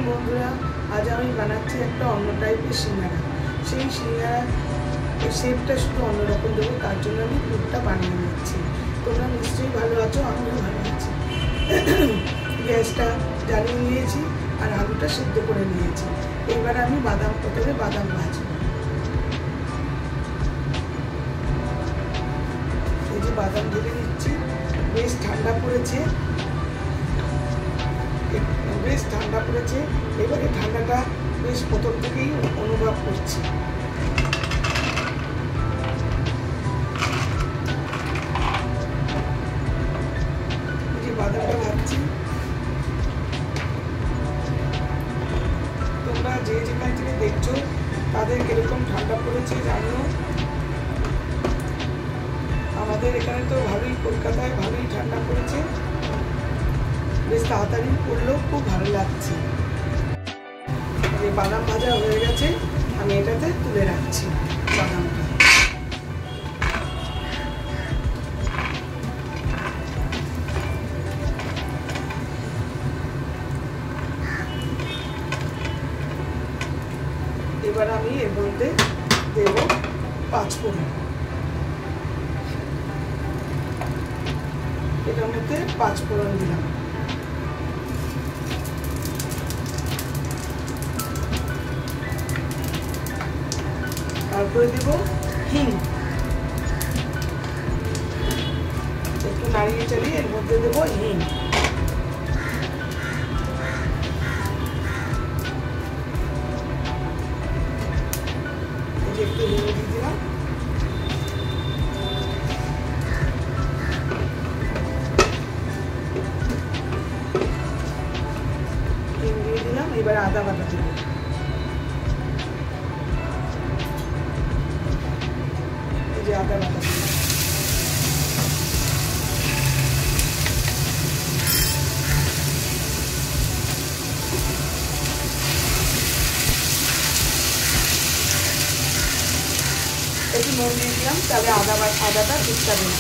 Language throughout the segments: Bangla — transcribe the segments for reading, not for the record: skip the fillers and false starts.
বন্ধুরা, আজ আমি বানাচ্ছি একটা অন্য টাইপের সিঙ্গারা। সেই সিঙ্গারা শেপটা শুধু অন্যরকম দেবো, তার জন্য আমি দুধটা বানিয়ে নিচ্ছি। তোমরা নিশ্চয়ই ভালো আছো, আমিও ভালো আছি। গ্যাসটা জ্বালিয়ে নিয়েছি আর আলুটা সিদ্ধ করে নিয়েছি। এবার আমি প্রথমে বাদাম ভাজবো। এই যে বাদাম ঢেলে নিচ্ছি। বেশ ঠান্ডা পড়েছে, এবারে ঠান্ডাটা বেশ প্রথম থেকেই অনুভব করছি। যে বাদামটা ভাজছি, তোমরা যে যেখান থেকে দেখছো তাদের কিরকম ঠান্ডা পড়েছে জানো। আমাদের এখানে তো ভালোই, কলকাতায় ভালোই ঠান্ডা পড়েছে। বেশ তাড়াতাড়ি করলেও খুব ভালো লাগছে। যে বাদাম ভাজা হয়ে গেছে, আমি এটাতে তুলে রাখছি বাদামটা। এবার আমি এর মধ্যে দেব 5 ফোড়ন। এটার মধ্যে 5 ফোড়ন দিলাম। তারপরে দেব হিং। একটু নাড়িয়ে চালিয়ে এর মধ্যে দেব হিং। একটু হিং দিয়ে দিলাম। হিং দিয়ে দিলাম। এবার আদা বাটা দেব। এই যে আদা বাটা দিলাম। একটু নুন দিয়ে দিলাম, তাহলে আদাটা ঢুকবে না।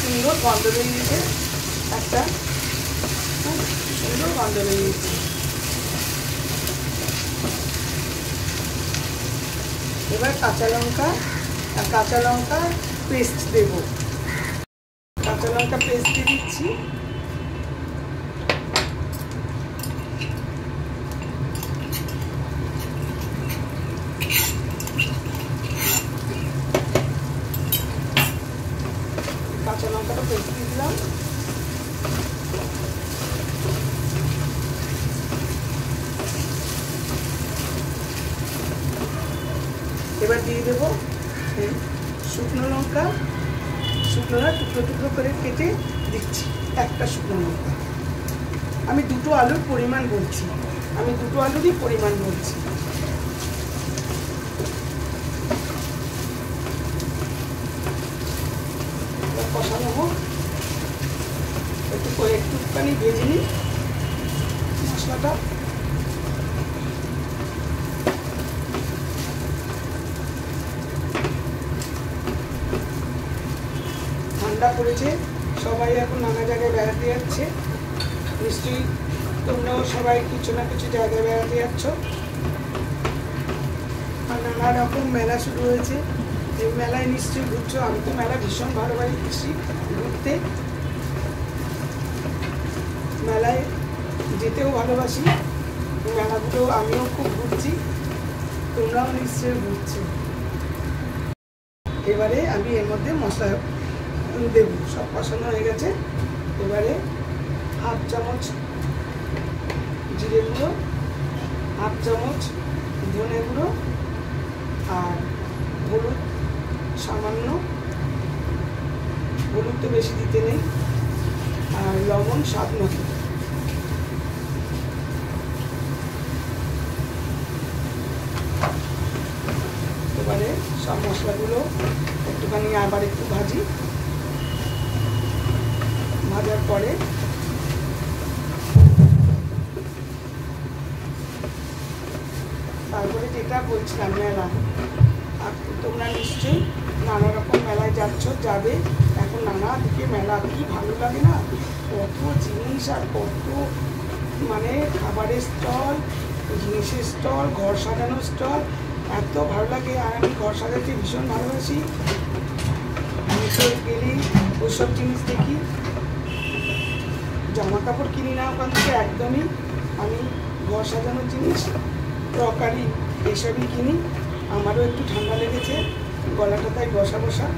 সুন্দর গন্ধ বেরিয়েছে, একটা খুব সুন্দর গন্ধ বেরিয়েছে। এবার কাঁচা লঙ্কা পেস্ট দেব। কাঁচা লঙ্কা পেস্ট দিয়ে দিচ্ছি। কাঁচা লঙ্কাটা পেস্ট দিয়ে দিলাম। এবার দিয়ে দেবো শুকনো লঙ্কা টুকরো টুকরো করে কেটে দিচ্ছি। একটা শুকনো লঙ্কা। আমি দুটো আলুর পরিমাণ বলছি, কষানো হোক, একটুখানি ভেজে নিই মশলাটা। ঠান্ডা পড়েছে, সবাই এখন নানা জায়গায় বেড়াতে যাচ্ছে। নিশ্চয়ই তোমরাও সবাই কিছু না কিছু জায়গায় বেড়াতে যাচ্ছ। আর নানা রকম মেলা শুরু হয়েছে। এই মেলায় নিশ্চয়ই ঘুরছো। আমি তো মেলা ভীষণ ভালোবাসি ঘুরতে, মেলায় যেতেও ভালোবাসি। মেলাগুলো আমিও খুব ঘুরছি, তোমরাও নিশ্চয়ই ঘুরছো। এবারে আমি এর মধ্যে মশলা দেব। সব কষানো হয়ে গেছে। এবারে 1/2 চামচ জিরে গুঁড়ো, 1/2 চামচ ধনে গুঁড়ো, আর হলুদ সামান্য, হলুদ তো বেশি দিতে নেই, আর লবণ স্বাদ মতো। এবারে সব মশলাগুলো একটুখানি আবার একটু ভাজি। ভাজার পরে তারপরে যেটা বলছিলাম মেলা, তোমরা নিশ্চয়ই নানা রকম মেলায় যাবে, এখন নানা দিকে মেলা, কি ভালো লাগে না, কত জিনিস আর কত মানে খাবারের স্টল, জিনিসের স্টল, ঘর সাজানোর স্টল, এত ভালো লাগে। আর আমি ঘর সাজাতে ভীষণ ভালোবাসি। আমি তো গেলেই ওইসব জিনিস দেখি, জামা কাপড় কিনি না ওখান থেকে একদমই। আমি ঘর সাজানোর জিনিস, ক্রকারি, এসবই কিনি। আমারও একটু ঠান্ডা লেগেছে, গলাটা তাই বসা বসা।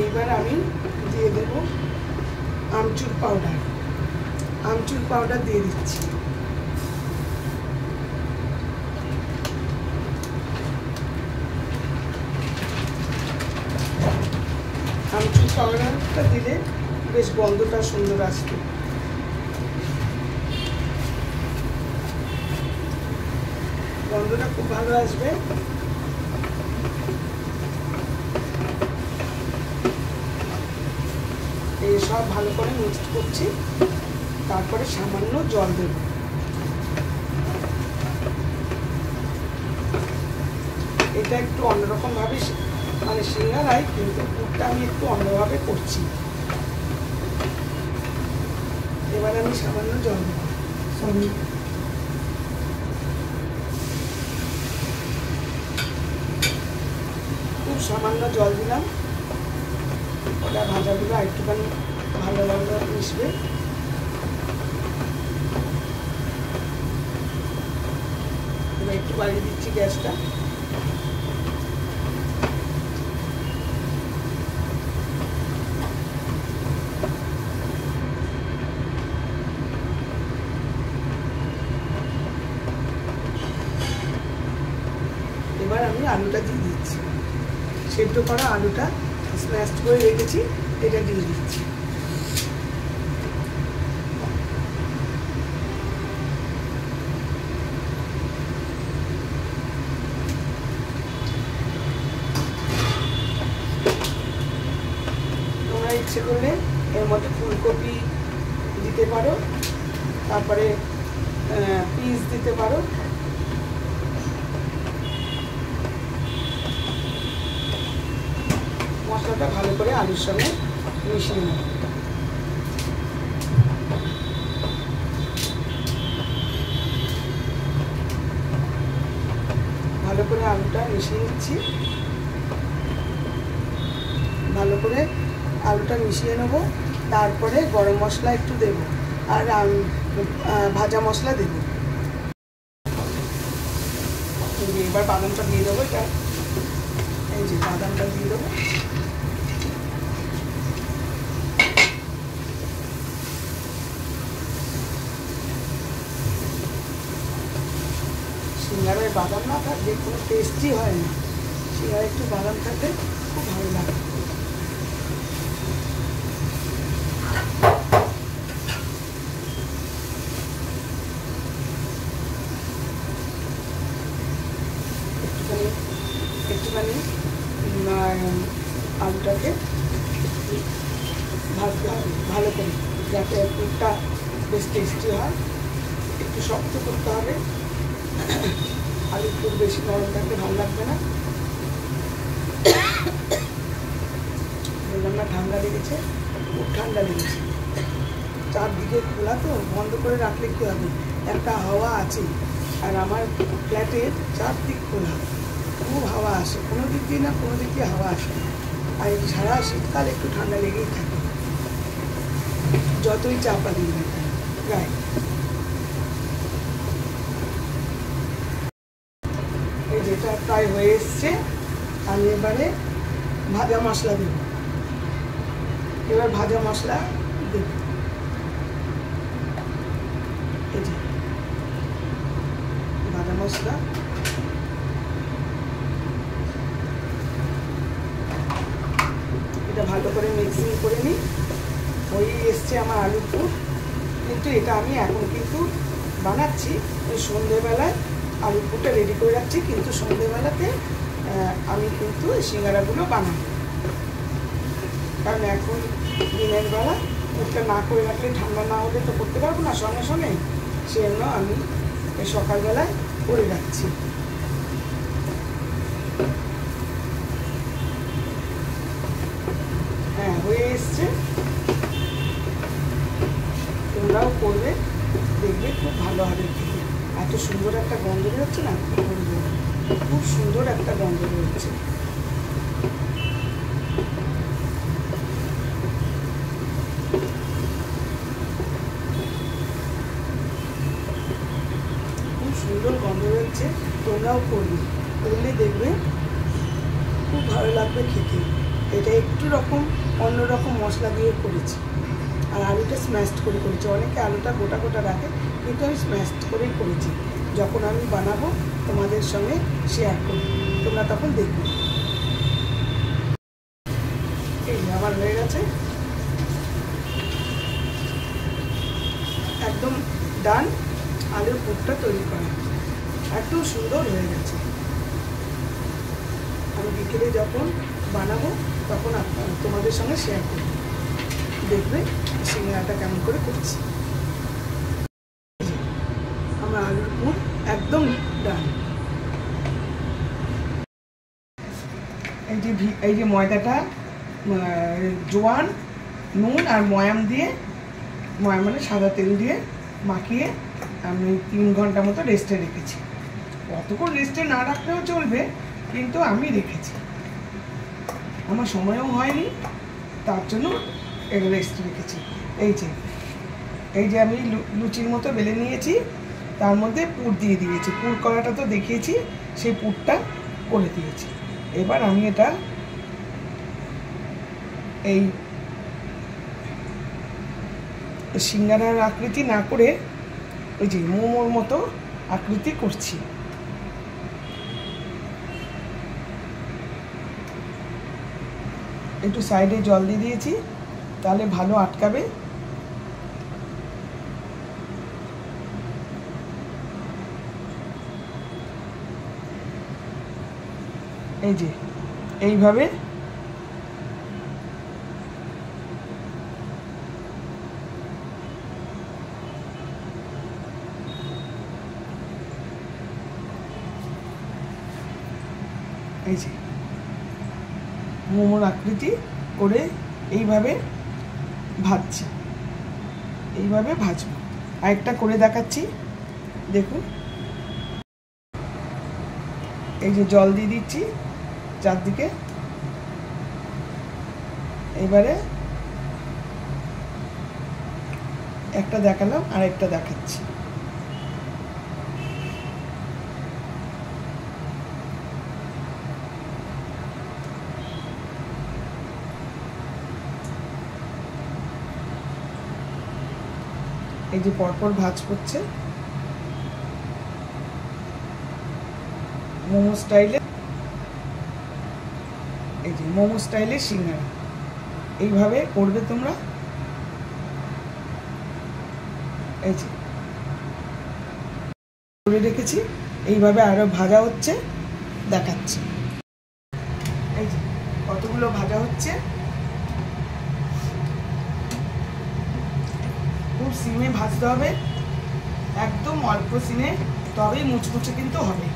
এইবার আমি দিয়ে দেব আমচুর পাউডার। আমচুর পাউডার দিয়ে দিচ্ছি। আমচুর পাউডারটা দিলে বেশ গন্ধটা সুন্দর আসবে। গন্ধটা খুব ভালো আসবে। এই সব ভালো করে মিক্সড করছি, তারপরে সামান্য জল দেব। এটা একটু অন্যরকম ভাবে মানে সিঙ্গারায়, কিন্তু পুরটা আমি একটু অন্যভাবে করছি। এবার আমি সামান্য জল দেব, খুব সামান্য জল দিলাম। ওটা ভাজাগুলো একটুখানি ভালোভাবে মিশবে। এবার একটু বাড়িয়ে দিচ্ছি গ্যাসটা। এবার আমি আলুটা দিয়ে দিচ্ছি, সেদ্ধ করা আলুটা স্ম্যাশ করে রেখেছি, এটা দিয়ে দিচ্ছি। তোমরা ইচ্ছে করলে এর মধ্যে ফুলকপি দিতে পারো, তারপরে পিস দিতে পারো। মশলাটা ভালো করে আলুর সঙ্গে মিশিয়ে নেব। ভালো করে আলুটা মিশিয়ে নিচ্ছি। ভালো করে আলুটা মিশিয়ে নেব, তারপরে গরম মশলা একটু দেব আর ভাজা মশলা দেব। এবার বাদামটা দিয়ে দেবো। এটা এই যে বাদামটা দিয়ে দেবো। সিঙ্গারায় বাদাম না থাকলে কোনো টেস্টই হয় না। সিঙ্গারায় একটু বাদাম থাকলে খুব ভালো লাগে। একটুখানি আলুটাকে ভাজতে হবে ভালো করে, যাতে পুরটা বেশ টেস্টি হয়। একটু শক্ত করতে হবে, আলুর পুর বেশি নরম থাকলে ভালো লাগবে না। বললাম না ঠান্ডা লেগেছে, খুব ঠান্ডা লেগেছে। চারদিকে খোলা তো, বন্ধ করে রাখলে কী হবে, একটা হাওয়া আছে। আর আমার ফ্ল্যাটের চারদিক খোলা, খুব হাওয়া আসে, কোনো দিক দিয়ে না কোনো দিক দিয়ে হাওয়া আসে। আর এই সারা শীতকাল একটু ঠান্ডা লেগেই থাকে, যতই চাপা দিই না গায়ে। এই যেটা প্রায় হয়ে এসছে, আমি এবারে ভাজা মশলা দেব। এবার ভাজা মশলা দেব। এই যে ভাজা মশলা, এটা ভালো করে মিক্সিং করে নিই। হয়ে এসছে আমার আলুর পুর, কিন্তু এটা আমি এখন কিন্তু বানাচ্ছি ওই সন্ধ্যেবেলায়। আলুর পুরটা রেডি করে রাখছি, কিন্তু সন্ধ্যেবেলাতে আমি কিন্তু এই সিঙ্গারাগুলো বানাবো। কারণ এখন দিনের বেলা পুরটা না করে রাখলে, ঠান্ডা না হলে তো করতে পারবো না সঙ্গে সঙ্গে, সেজন্য আমি এই সকালবেলায় করে রাখছি। হয়ে এসছে, তোমরাও করবে, দেখবে খুব ভালো হবে খেতে। এত সুন্দর একটা গন্ধ বেরোচ্ছে না, খুব সুন্দর একটা গন্ধ বেরোচ্ছে। খুব সুন্দর গন্ধ বেরোচ্ছে, তোমরাও করবে, করলে দেখবে খুব ভালো লাগবে খেতে। এটা একটু রকম অন্যরকম মশলা দিয়ে করেছি, আর আলুটা স্ম্যাশড করে করেছি। অনেকে আলুটা গোটা গোটা রাখে, কিন্তু আমি স্ম্যাশড করেই করেছি। যখন আমি বানাবো তোমাদের সঙ্গে শেয়ার করব, তোমরা তখন দেখবে। এই আমার হয়ে গেছে, একদম ডান। আলুর পুরটা তৈরি করা একদম সুন্দর হয়ে গেছে। আমি বিকেলে যখন বানাবো তখন তোমাদের সঙ্গে শেয়ার করব, দেখবে সিঙ্গাড়াটা কেমন করে করছি। আমার আলুর পুর একদম ডান। এই যে ময়দাটা জোয়ান, নুন আর ময়াম দিয়ে, ময়াম মানে সাদা তেল দিয়ে মাখিয়ে আমি 3 ঘন্টা মতো রেস্টে রেখেছি। অতক্ষণ রেস্টে না রাখলেও চলবে, কিন্তু আমি রেখেছি, আমার সময়ও হয়নি, তার জন্য রেস্টে রেখেছি। এই যে আমি লুচির মতো বেলে নিয়েছি, তার মধ্যে পুর দিয়ে দিয়েছি। পুর করাটা তো দেখিয়েছি, সেই পুরটা করে দিয়েছি। এবার আমি এটা এই সিঙ্গারার আকৃতি না করে ওই যে মোমোর মতো আকৃতি করছি। একটু সাইডে জল দিয়ে দিয়েছি, তাহলে ভালো আটকাবে। এই যে এইভাবে এই যে মোমোর আকৃতি করে এইভাবে ভাজছি, এইভাবে ভাজবো। আরেকটা করে দেখাচ্ছি, দেখুন। এই যে জল দিয়ে দিচ্ছি চারদিকে, এবারে একটা দেখালাম, আর একটা দেখাচ্ছি। এই যে পরপর ভাজ করছে মোমো স্টাইলে। এই যে মোমো স্টাইলে সিঙ্গারা এইভাবে করবে তোমরা। এই যে করে রেখেছি, এইভাবে আরো ভাজা হচ্ছে, দেখাচ্ছি। এই যে কতগুলো ভাজা হচ্ছে, খুব সিমে ভাজতে হবে, একদম অল্প সিমে, তবেই মুচমুচে কিন্তু হবে।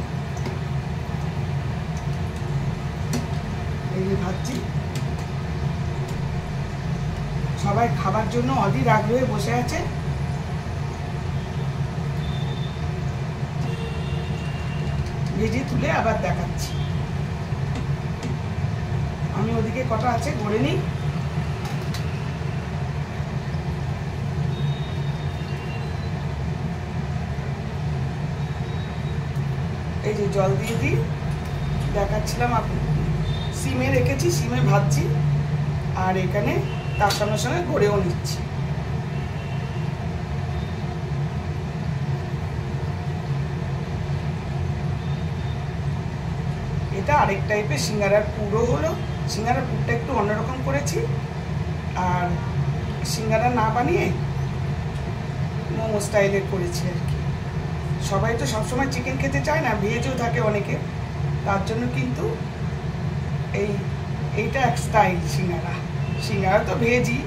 এই যে ভাজছি, সবাই খাবার জন্য অধীর আগ্রহে বসে আছে। ভেজে তুলে আবার দেখাচ্ছি। আমি ওদিকে কটা আছে গড়ে নিই। এই যে জল দিয়ে দিই, দেখাচ্ছিলাম, সিমে রেখেছি, সিমে ভাজছি, আর এখানে তার সঙ্গে সঙ্গে গড়েও নিচ্ছি। এটা আরেক টাইপের সিঙ্গারার পুরও হলো। সিঙ্গারার পুরটা একটু অন্যরকম করেছি, আর সিঙ্গারা না বানিয়ে মোমো স্টাইলের করেছি আর কি। সবাই তো সবসময় চিকেন খেতে চায় না, ভেজও থাকে অনেকে, তার জন্য কিন্তু এইটা এক স্টাইল সিঙ্গারা। সিঙ্গারা তো ভেজই,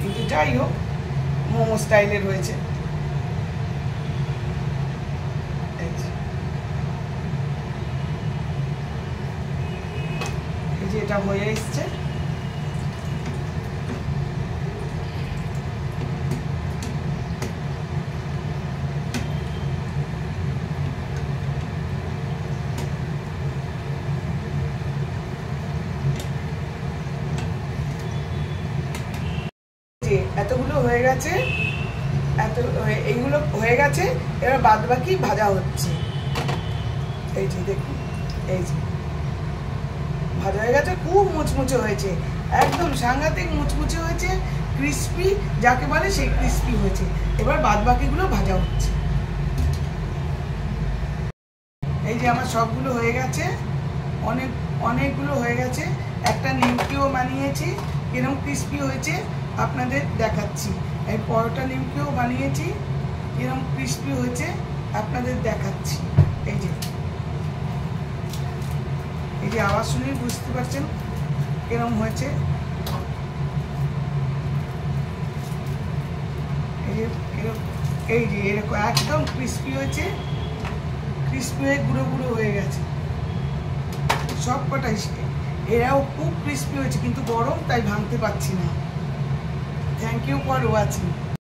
কিন্তু যাই হোক মোমো স্টাইলের হয়েছে। এই যে এটা হয়ে এসছে, এতগুলো হয়ে গেছে, এইগুলো হয়ে গেছে। এবার বাদ বাকি ভাজা হচ্ছে। এই যে দেখুন, এই যে ভাজা হয়ে গেছে, খুব মুচমুচে হয়েছে, একদম সাংঘাতিক মুচমুচে হয়েছে, ক্রিস্পি যাকে বলে সেই ক্রিস্পি হয়েছে। এবার বাদ বাকিগুলো ভাজা হচ্ছে। এই যে আমার সবগুলো হয়ে গেছে, অনেকগুলো হয়ে গেছে। একটা নিমকিও বানিয়েছি, কিরকম ক্রিস্পি হয়েছে আপনাদের দেখাচ্ছি। এই পরোটা নিমকিও বানিয়েছি, কিরকম ক্রিস্পি হয়েছে আপনাদের দেখাচ্ছি। এই যে আওয়াজ শুনেই বুঝতে পারছেন কিরকম হয়েছে। এই যে এরকম একদম ক্রিস্পি হয়েছে, ক্রিস্পি হয়ে গুঁড়ো গুঁড়ো হয়ে গেছে সব কটাই। এরাও খুব ক্রিস্পি হয়েছে, কিন্তু গরম তাই ভাঙতে পারছি না। Thank you for watching.